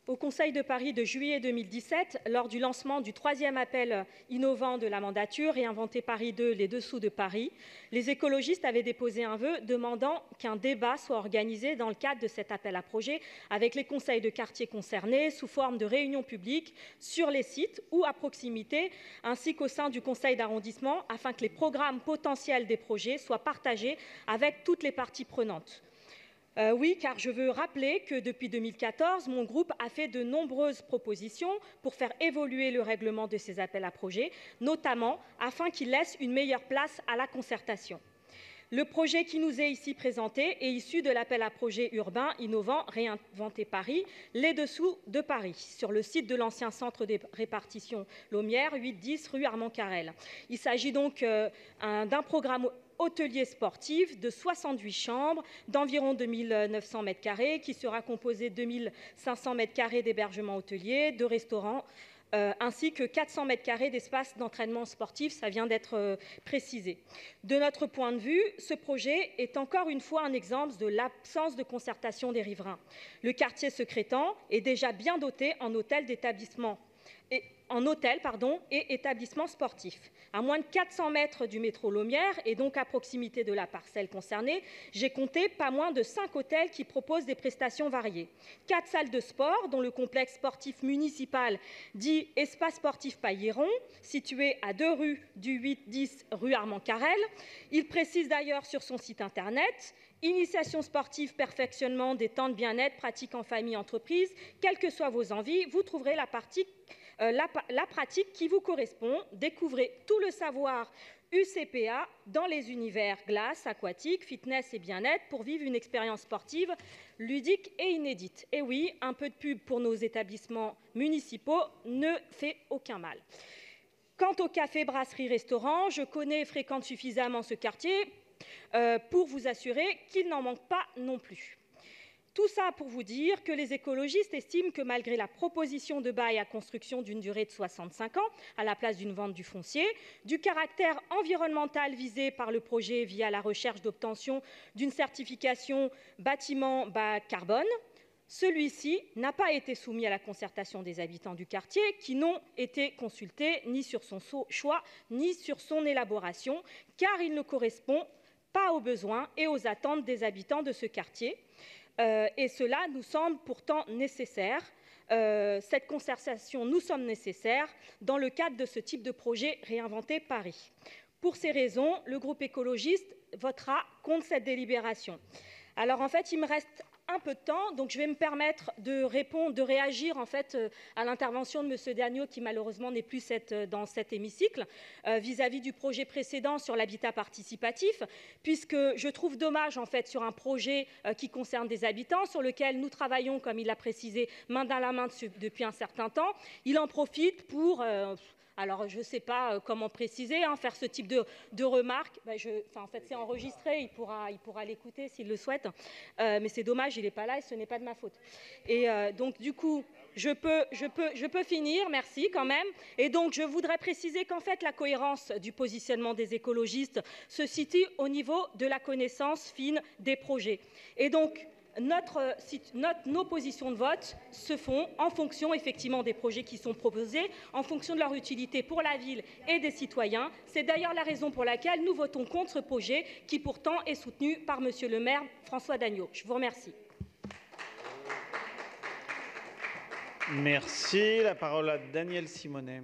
Au Conseil de Paris de juillet 2017, lors du lancement du 3e appel innovant de la mandature, Réinventer Paris 2, les dessous de Paris, les écologistes avaient déposé un vœu demandant qu'un débat soit organisé dans le cadre de cet appel à projet avec les conseils de quartier concernés sous forme de réunions publiques sur les sites ou à proximité, ainsi qu'au sein du conseil d'arrondissement, afin que les programmes potentiels des projets soient partagés avec toutes les parties prenantes. Oui, car je veux rappeler que depuis 2014, mon groupe a fait de nombreuses propositions pour faire évoluer le règlement de ces appels à projets, notamment afin qu'il laisse une meilleure place à la concertation. Le projet qui nous est ici présenté est issu de l'appel à projet urbain innovant Réinventer Paris, les dessous de Paris, sur le site de l'ancien centre de répartition Laumière, 8-10 rue Armand Carrel. Il s'agit donc d'un programme hôtelier sportif de 68 chambres d'environ 2900 m² qui sera composé de 2500 m² d'hébergement hôtelier, de restaurants, ainsi que 400 m² d'espace d'entraînement sportif, ça vient d'être précisé. De notre point de vue, ce projet est encore une fois un exemple de l'absence de concertation des riverains. Le quartier Secrétan est déjà bien doté en hôtels d'établissement et établissements sportifs. À moins de 400 mètres du métro Laumière et donc à proximité de la parcelle concernée, j'ai compté pas moins de 5 hôtels qui proposent des prestations variées. 4 salles de sport, dont le complexe sportif municipal dit Espace sportif Pailleron, situé à 2 rues du 8-10 rue Armand Carrel. Il précise d'ailleurs sur son site internet: initiation sportive, perfectionnement des temps de bien-être, pratique en famille, entreprise, quelles que soient vos envies, vous trouverez la pratique qui vous correspond. Découvrez tout le savoir UCPA dans les univers glace, aquatique, fitness et bien-être pour vivre une expérience sportive ludique et inédite. Et oui, un peu de pub pour nos établissements municipaux ne fait aucun mal. Quant au café, brasserie, restaurant, je connais et fréquente suffisamment ce quartier pour vous assurer qu'il n'en manque pas non plus. Tout ça pour vous dire que les écologistes estiment que malgré la proposition de bail à construction d'une durée de 65 ans, à la place d'une vente du foncier, du caractère environnemental visé par le projet via la recherche d'obtention d'une certification bâtiment bas carbone, celui-ci n'a pas été soumis à la concertation des habitants du quartier qui n'ont été consultés ni sur son choix ni sur son élaboration, car il ne correspond pas aux besoins et aux attentes des habitants de ce quartier. Et cela nous semble pourtant nécessaire. Cette concertation nous semble nécessaire dans le cadre de ce type de projet Réinventer Paris. Pour ces raisons, le groupe écologiste votera contre cette délibération. Alors en fait, il me reste un peu de temps, donc je vais me permettre de réagir en fait à l'intervention de M. Dagneau, qui malheureusement n'est plus dans cet hémicycle, vis-à-vis du projet précédent sur l'habitat participatif, puisque je trouve dommage en fait sur un projet qui concerne des habitants, sur lequel nous travaillons, comme il l'a précisé, main dans la main depuis un certain temps. Il en profite pour alors, je ne sais pas comment préciser, faire ce type de remarques. En fait, c'est enregistré, il pourra l'écouter s'il le souhaite. Mais c'est dommage, il n'est pas là et ce n'est pas de ma faute. Et donc, du coup, je peux finir, merci quand même. Et donc, je voudrais préciser qu'en fait, la cohérence du positionnement des écologistes se situe au niveau de la connaissance fine des projets. Et donc, nos positions de vote se font en fonction effectivement des projets qui sont proposés, en fonction de leur utilité pour la ville et des citoyens. C'est d'ailleurs la raison pour laquelle nous votons contre ce projet qui pourtant est soutenu par Monsieur le maire François Dagneau. Je vous remercie. Merci. La parole à Daniel Simonet.